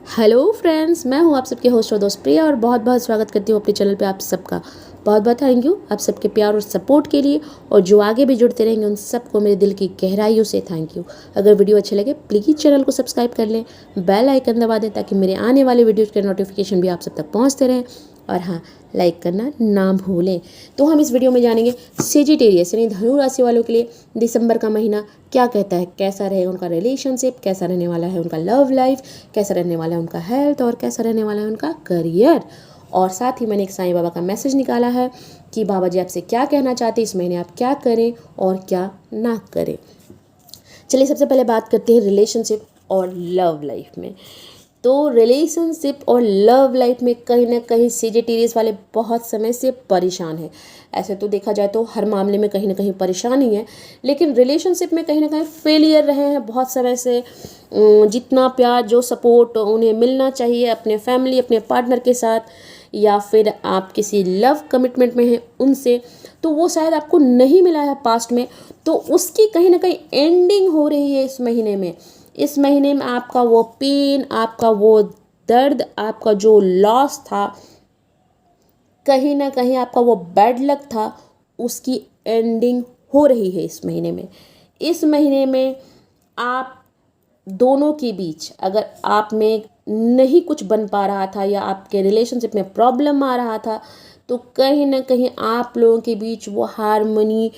Hello friends, मैं हूं आप सबके होस्ट और दोस्त प्रिया और बहुत बहुत स्वागत करती हूं अपने चैनल पे आप सबका। बहुत बहुत थैंक यू आप सबके प्यार और सपोर्ट के लिए, और जो आगे भी जुड़ते रहेंगे उन सबको मेरे दिल की गहराइयों से थैंक यू। अगर वीडियो अच्छे लगे प्लीज़ चैनल को सब्सक्राइब कर लें, बेल आइकन दबा दें ताकि मेरे आने वाले वीडियोज़ के नोटिफिकेशन भी आप सब तक पहुँचते रहें। और हाँ, लाइक करना ना भूलें। तो हम इस वीडियो में जानेंगे सेजिटेरियस यानी धनु राशि वालों के लिए दिसंबर का महीना क्या कहता है, कैसा रहेगा उनका रिलेशनशिप, कैसा रहने वाला है उनका लव लाइफ, कैसा रहने वाला है उनका हेल्थ और कैसा रहने वाला है उनका करियर। और साथ ही मैंने एक साईं बाबा का मैसेज निकाला है कि बाबा जी आपसे क्या कहना चाहते हैं, इस महीने आप क्या करें और क्या ना करें। चलिए सबसे पहले बात करते हैं रिलेशनशिप और लव लाइफ में। तो रिलेशनशिप और लव लाइफ में कहीं ना कहीं सेजिटेरियस वाले बहुत समय से परेशान हैं। ऐसे तो देखा जाए तो हर मामले में कहीं ना कहीं परेशान ही है, लेकिन रिलेशनशिप में कहीं ना कहीं फेलियर रहे हैं बहुत समय से। जितना प्यार जो सपोर्ट उन्हें मिलना चाहिए अपने फैमिली अपने पार्टनर के साथ, या फिर आप किसी लव कमिटमेंट में हैं उनसे, तो वो शायद आपको नहीं मिला है पास्ट में। तो उसकी कहीं ना कहीं एंडिंग हो रही है इस महीने में। इस महीने में आपका वो पेन, आपका वो दर्द, आपका जो लॉस था, कहीं ना कहीं आपका वो बैड लक था, उसकी एंडिंग हो रही है इस महीने में। इस महीने में आप दोनों के बीच अगर आप में नहीं कुछ बन पा रहा था या आपके रिलेशनशिप में प्रॉब्लम आ रहा था, तो कहीं ना कहीं आप लोगों के बीच वो हारमोनी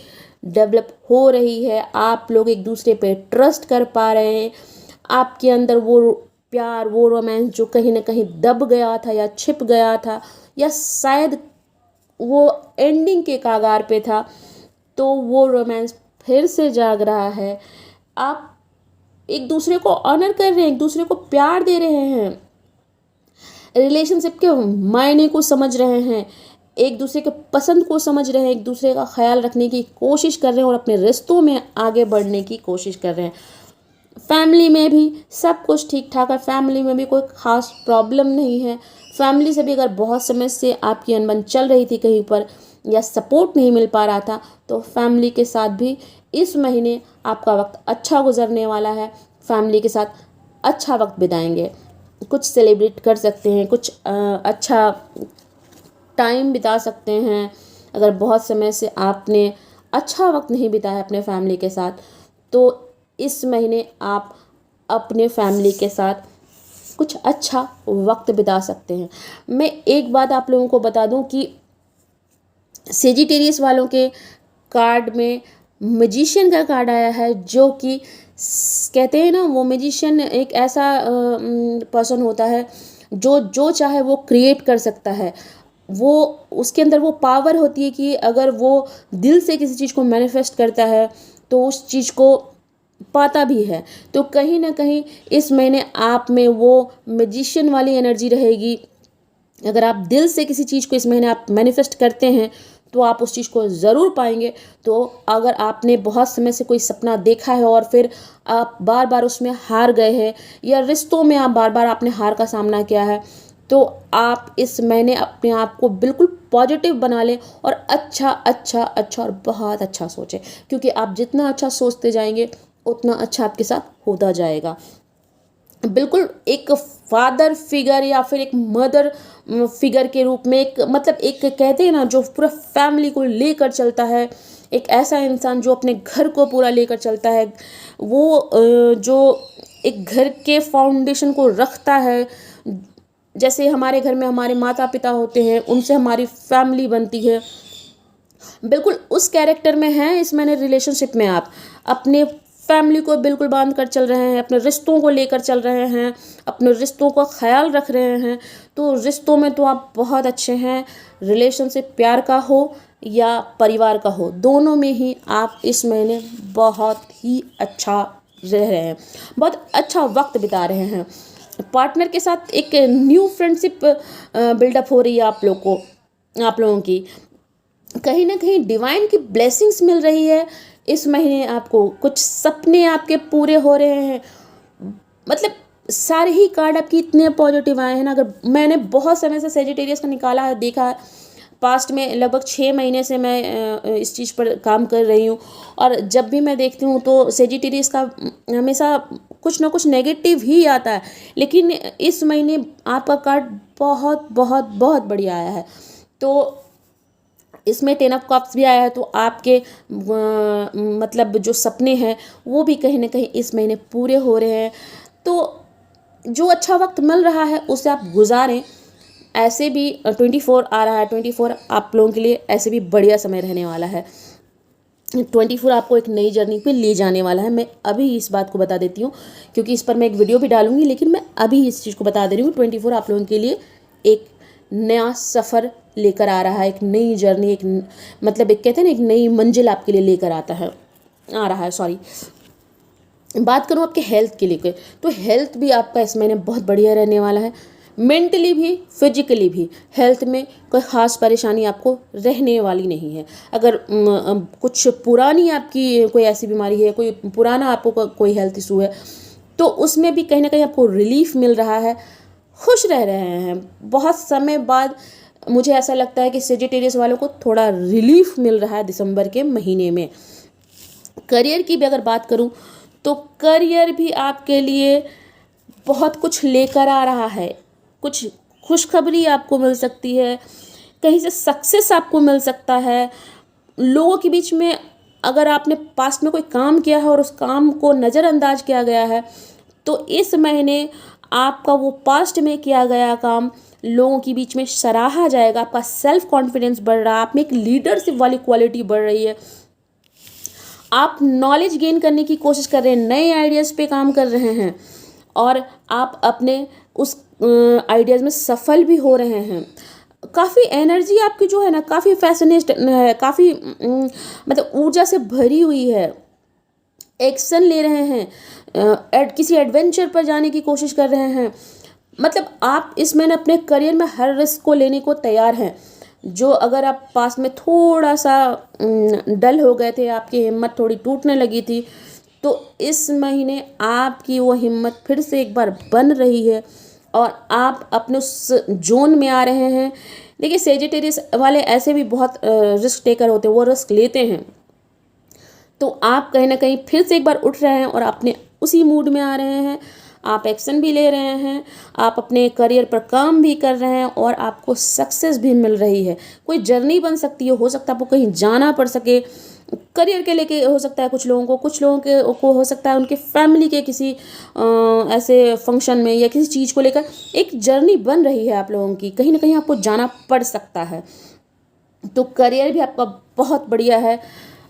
डेवलप हो रही है। आप लोग एक दूसरे पे ट्रस्ट कर पा रहे हैं। आपके अंदर वो प्यार, वो रोमांस जो कहीं ना कहीं दब गया था या छिप गया था या शायद वो एंडिंग के कागार पे था, तो वो रोमांस फिर से जाग रहा है। आप एक दूसरे को ऑनर कर रहे हैं, एक दूसरे को प्यार दे रहे हैं, रिलेशनशिप के मायने को समझ रहे हैं, एक दूसरे के पसंद को समझ रहे हैं, एक दूसरे का ख्याल रखने की कोशिश कर रहे हैं और अपने रिश्तों में आगे बढ़ने की कोशिश कर रहे हैं। फैमिली में भी सब कुछ ठीक ठाक है, फैमिली में भी कोई ख़ास प्रॉब्लम नहीं है। फैमिली से भी अगर बहुत समय से आपकी अनबन चल रही थी कहीं पर या सपोर्ट नहीं मिल पा रहा था, तो फैमिली के साथ भी इस महीने आपका वक्त अच्छा गुजरने वाला है। फैमिली के साथ अच्छा वक्त बिताएंगे, कुछ सेलिब्रेट कर सकते हैं, कुछ अच्छा टाइम बिता सकते हैं। अगर बहुत समय से आपने अच्छा वक्त नहीं बिताया अपने फैमिली के साथ, तो इस महीने आप अपने फैमिली के साथ कुछ अच्छा वक्त बिता सकते हैं। मैं एक बात आप लोगों को बता दूं कि सेजिटेरियस वालों के कार्ड में मैजिशियन का कार्ड आया है, जो कि कहते हैं ना, वो मैजिशियन एक ऐसा पर्सन होता है जो जो चाहे वो क्रिएट कर सकता है। वो उसके अंदर वो पावर होती है कि अगर वो दिल से किसी चीज़ को मैनिफेस्ट करता है तो उस चीज़ को पाता भी है। तो कहीं ना कहीं इस महीने आप में वो मैजिशियन वाली एनर्जी रहेगी। अगर आप दिल से किसी चीज़ को इस महीने आप मैनिफेस्ट करते हैं तो आप उस चीज़ को ज़रूर पाएंगे। तो अगर आपने बहुत समय से कोई सपना देखा है और फिर आप बार बार उसमें हार गए हैं, या रिश्तों में आप बार बार आपने हार का सामना किया है, तो आप इस महीने अपने आप को बिल्कुल पॉजिटिव बना लें और अच्छा अच्छा अच्छा और बहुत अच्छा सोचें, क्योंकि आप जितना अच्छा सोचते जाएंगे उतना अच्छा आपके साथ होता जाएगा। बिल्कुल एक फादर फिगर या फिर एक मदर फिगर के रूप में, एक मतलब एक कहते हैं ना, जो पूरा फैमिली को लेकर चलता है, एक ऐसा इंसान जो अपने घर को पूरा लेकर चलता है, वो जो एक घर के फाउंडेशन को रखता है। जैसे हमारे घर में हमारे माता पिता होते हैं, उनसे हमारी फैमिली बनती है, बिल्कुल उस कैरेक्टर में है इस मैंने रिलेशनशिप में आप अपने फैमिली को बिल्कुल बांध कर चल रहे हैं, अपने रिश्तों को लेकर चल रहे हैं, अपने रिश्तों का ख्याल रख रहे हैं। तो रिश्तों में तो आप बहुत अच्छे हैं। रिलेशनशिप प्यार का हो या परिवार का हो, दोनों में ही आप इस महीने बहुत ही अच्छा रह रहे हैं, बहुत अच्छा वक्त बिता रहे हैं। पार्टनर के साथ एक न्यू फ्रेंडशिप बिल्डअप हो रही है आप लोगों की। कहीं ना कहीं डिवाइन की ब्लेसिंग्स मिल रही है इस महीने आपको। कुछ सपने आपके पूरे हो रहे हैं। मतलब सारे ही कार्ड आपकी इतने पॉजिटिव आए हैं ना। अगर मैंने बहुत समय से सेजिटेरियस का निकाला है, देखा है, पास्ट में लगभग 6 महीने से मैं इस चीज़ पर काम कर रही हूँ, और जब भी मैं देखती हूँ तो सेजिटेरियस का हमेशा कुछ ना कुछ नेगेटिव ही आता है, लेकिन इस महीने आपका कार्ड बहुत बहुत बहुत बढ़िया आया है। तो इसमें 10 ऑफ कप्स भी आया है, तो आपके मतलब जो सपने हैं वो भी कहीं ना कहीं इस महीने पूरे हो रहे हैं। तो जो अच्छा वक्त मिल रहा है उसे आप गुजारें। ऐसे भी 24 आ रहा है, 24 आप लोगों के लिए ऐसे भी बढ़िया समय रहने वाला है। 24 आपको एक नई जर्नी पे ले जाने वाला है। मैं अभी इस बात को बता देती हूँ, क्योंकि इस पर मैं एक वीडियो भी डालूंगी, लेकिन मैं अभी इस चीज़ को बता दे रही हूँ। 24 आप लोगों के लिए एक नया सफ़र लेकर आ रहा है, एक नई जर्नी, एक मतलब एक कहते हैं ना, एक नई मंजिल आपके लिए लेकर आ रहा है। सॉरी, बात करूँ आपके हेल्थ के लिए, तो हेल्थ भी आपका इस महीने बहुत बढ़िया रहने वाला है। मेंटली भी फिजिकली भी हेल्थ में कोई ख़ास परेशानी आपको रहने वाली नहीं है। अगर कुछ पुरानी आपकी कोई ऐसी बीमारी है, कोई पुराना आपको कोई हेल्थ इशू है, तो उसमें भी कहीं ना कहीं आपको रिलीफ मिल रहा है, खुश रह रहे हैं। बहुत समय बाद मुझे ऐसा लगता है कि सेजिटेरियस वालों को थोड़ा रिलीफ मिल रहा है दिसंबर के महीने में। करियर की भी अगर बात करूं, तो करियर भी आपके लिए बहुत कुछ लेकर आ रहा है। कुछ खुशखबरी आपको मिल सकती है, कहीं से सक्सेस आपको मिल सकता है। लोगों के बीच में अगर आपने पास्ट में कोई काम किया है और उस काम को नज़रअंदाज किया गया है, तो इस महीने आपका वो पास्ट में किया गया काम लोगों के बीच में सराहा जाएगा। आपका सेल्फ कॉन्फिडेंस बढ़ रहा है, आप में एक लीडरशिप वाली क्वालिटी बढ़ रही है। आप नॉलेज गेन करने की कोशिश कर रहे हैं, नए आइडियाज़ पे काम कर रहे हैं, और आप अपने उस आइडियाज़ में सफल भी हो रहे हैं। काफ़ी एनर्जी आपकी जो है ना, काफ़ी फैसिनेट है, काफ़ी मतलब ऊर्जा से भरी हुई है। एक्शन ले रहे हैं, किसी एडवेंचर पर जाने की कोशिश कर रहे हैं। मतलब आप इस महीने अपने करियर में हर रिस्क को लेने को तैयार हैं। जो अगर आप पास में थोड़ा सा डल हो गए थे, आपकी हिम्मत थोड़ी टूटने लगी थी, तो इस महीने आपकी वो हिम्मत फिर से एक बार बन रही है और आप अपने उस जोन में आ रहे हैं। देखिए, सेजिटेरियस वाले ऐसे भी बहुत रिस्क टेकर होते हैं, वो रिस्क लेते हैं। तो आप कहीं ना कहीं फिर से एक बार उठ रहे हैं और अपने उसी मूड में आ रहे हैं। आप एक्शन भी ले रहे हैं, आप अपने करियर पर काम भी कर रहे हैं, और आपको सक्सेस भी मिल रही है। कोई जर्नी बन सकती है, हो सकता है आपको कहीं जाना पड़ सके करियर के लेके, हो सकता है कुछ लोगों को हो सकता है उनके फैमिली के किसी ऐसे फंक्शन में या किसी चीज़ को लेकर एक जर्नी बन रही है आप लोगों की, कहीं ना कहीं आपको जाना पड़ सकता है। तो करियर भी आपका बहुत बढ़िया है।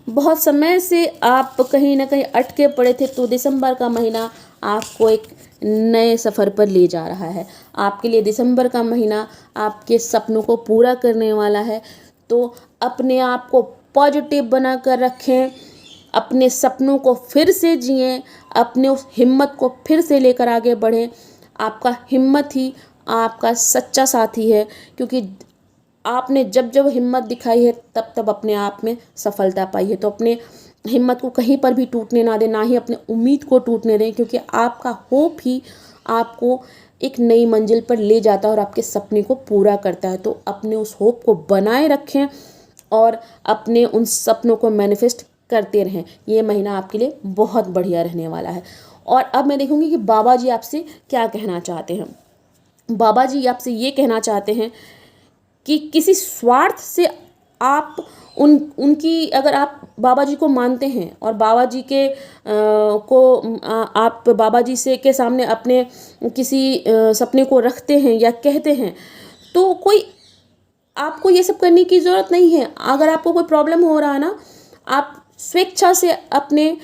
बहुत समय से आप कहीं ना कहीं अटके पड़े थे, तो दिसंबर का महीना आपको एक नए सफ़र पर ले जा रहा है। आपके लिए दिसंबर का महीना आपके सपनों को पूरा करने वाला है। तो अपने आप को पॉजिटिव बना कर रखें, अपने सपनों को फिर से जिएं, अपने उस हिम्मत को फिर से लेकर आगे बढ़ें। आपका हिम्मत ही आपका सच्चा साथी है, क्योंकि आपने जब जब हिम्मत दिखाई है तब तब अपने आप में सफलता पाई है। तो अपने हिम्मत को कहीं पर भी टूटने ना दें, ना ही अपने उम्मीद को टूटने दें, क्योंकि आपका होप ही आपको एक नई मंजिल पर ले जाता है और आपके सपने को पूरा करता है। तो अपने उस होप को बनाए रखें और अपने उन सपनों को मैनिफेस्ट करते रहें। ये महीना आपके लिए बहुत बढ़िया रहने वाला है। और अब मैं देखूंगी कि बाबा जी आपसे क्या कहना चाहते हैं। बाबा जी आपसे ये कहना चाहते हैं कि किसी स्वार्थ से आप उनकी अगर आप बाबा जी को मानते हैं और बाबा जी के आप बाबा जी से के सामने अपने किसी सपने को रखते हैं या कहते हैं, तो कोई आपको ये सब करने की ज़रूरत नहीं है। अगर आपको कोई प्रॉब्लम हो रहा है ना, आप स्वेच्छा से अपने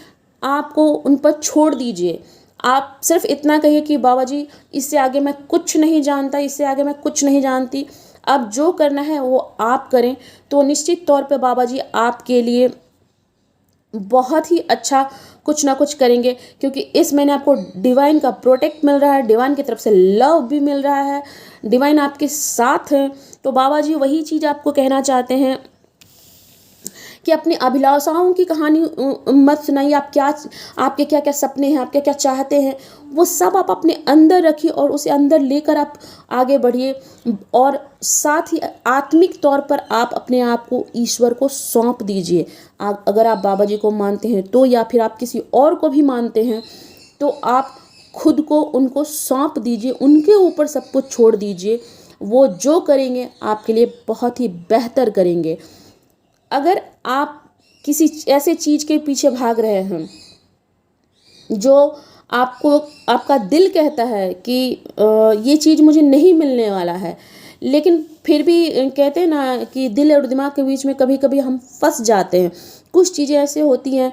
आप को उन पर छोड़ दीजिए। आप सिर्फ इतना कहिए कि बाबा जी, इससे आगे मैं कुछ नहीं जानता, इससे आगे मैं कुछ नहीं जानती, अब जो करना है वो आप करें। तो निश्चित तौर पे बाबा जी आपके लिए बहुत ही अच्छा कुछ ना कुछ करेंगे, क्योंकि इस महीने आपको डिवाइन का प्रोटेक्ट मिल रहा है, डिवाइन की तरफ से लव भी मिल रहा है, डिवाइन आपके साथ है। तो बाबा जी वही चीज़ आपको कहना चाहते हैं कि अपनी अभिलाषाओं की कहानी मत सुनाइए। आपके क्या क्या सपने हैं, आप क्या क्या चाहते हैं, वो सब आप अपने अंदर रखिए और उसे अंदर लेकर आप आगे बढ़िए। और साथ ही आत्मिक तौर पर आप अपने आप को ईश्वर को सौंप दीजिए। अगर आप बाबा जी को मानते हैं तो, या फिर आप किसी और को भी मानते हैं तो आप खुद को उनको सौंप दीजिए, उनके ऊपर सब कुछ छोड़ दीजिए। वो जो करेंगे आपके लिए बहुत ही बेहतर करेंगे। अगर आप किसी ऐसे चीज़ के पीछे भाग रहे हैं जो आपको, आपका दिल कहता है कि ये चीज़ मुझे नहीं मिलने वाला है, लेकिन फिर भी कहते हैं ना कि दिल और दिमाग के बीच में कभी कभी हम फंस जाते हैं। कुछ चीज़ें ऐसे होती हैं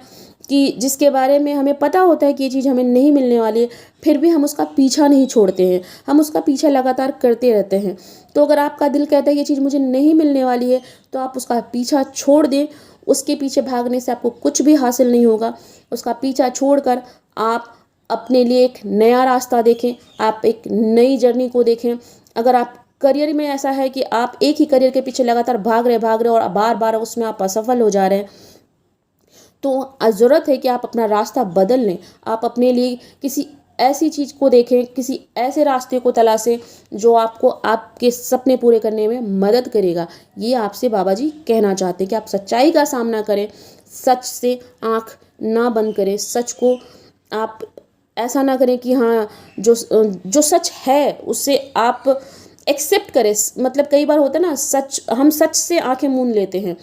कि जिसके बारे में हमें पता होता है कि ये चीज़ हमें नहीं मिलने वाली है, फिर भी हम उसका पीछा नहीं छोड़ते हैं, हम उसका पीछा लगातार करते रहते हैं। तो अगर आपका दिल कहता है ये चीज़ मुझे नहीं मिलने वाली है, तो आप उसका पीछा छोड़ दें। उसके पीछे भागने से आपको कुछ भी हासिल नहीं होगा। उसका पीछा छोड़कर आप अपने लिए एक नया रास्ता देखें, आप एक नई जर्नी को देखें। अगर आप करियर में ऐसा है कि आप एक ही करियर के पीछे लगातार भाग रहे और बार बार उसमें आप असफल हो जा रहे हैं, तो ज़रूरत है कि आप अपना रास्ता बदल लें। आप अपने लिए किसी ऐसी चीज़ को देखें, किसी ऐसे रास्ते को तलाशें जो आपको आपके सपने पूरे करने में मदद करेगा। ये आपसे बाबा जी कहना चाहते हैं कि आप सच्चाई का सामना करें, सच से आँख ना बंद करें, सच को आप ऐसा ना करें कि हाँ जो सच है उससे आप एक्सेप्ट करें। मतलब कई बार होता है ना, हम सच से आंखें मूंद लेते हैं।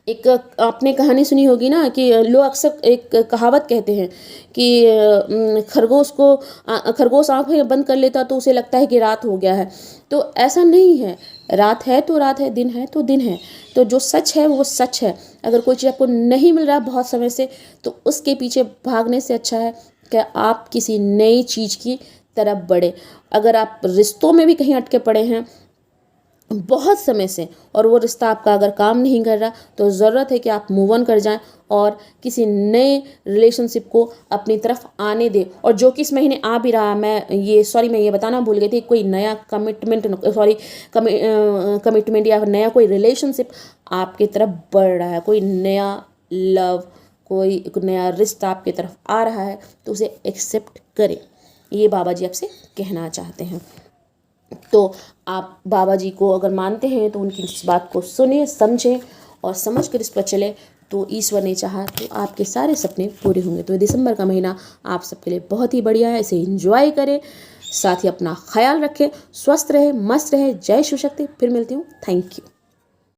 एक आपने कहानी सुनी होगी ना कि लोग अक्सर एक कहावत कहते हैं कि खरगोश आंखें बंद कर लेता तो उसे लगता है कि रात हो गया है। तो ऐसा नहीं है, रात है तो रात है, दिन है तो दिन है। तो जो सच है वो सच है। अगर कोई चीज़ आपको नहीं मिल रहा बहुत समय से, तो उसके पीछे भागने से अच्छा है कि आप किसी नई चीज़ की तरफ बढ़े। अगर आप रिश्तों में भी कहीं अटके पड़े हैं बहुत समय से और वो रिश्ता आपका अगर काम नहीं कर रहा, तो ज़रूरत है कि आप मूव ऑन कर जाएं और किसी नए रिलेशनशिप को अपनी तरफ आने दें। और जो कि इस महीने आ भी रहा, मैं ये बताना भूल गई थी, कोई नया कमिटमेंट या नया कोई रिलेशनशिप आपकी तरफ बढ़ रहा है, कोई नया लव, कोई नया रिश्ता आपकी तरफ आ रहा है, तो उसे एक्सेप्ट करें। ये बाबा जी आपसे कहना चाहते हैं। तो आप बाबा जी को अगर मानते हैं तो उनकी इस बात को सुने, समझें और समझ कर इस पर चले, तो ईश्वर ने चाहा तो आपके सारे सपने पूरे होंगे। तो दिसंबर का महीना आप सबके लिए बहुत ही बढ़िया है, इसे एंजॉय करें, साथ ही अपना ख्याल रखें, स्वस्थ रहे, मस्त रहे। जय शिव शक्ति। फिर मिलती हूँ। Thank you.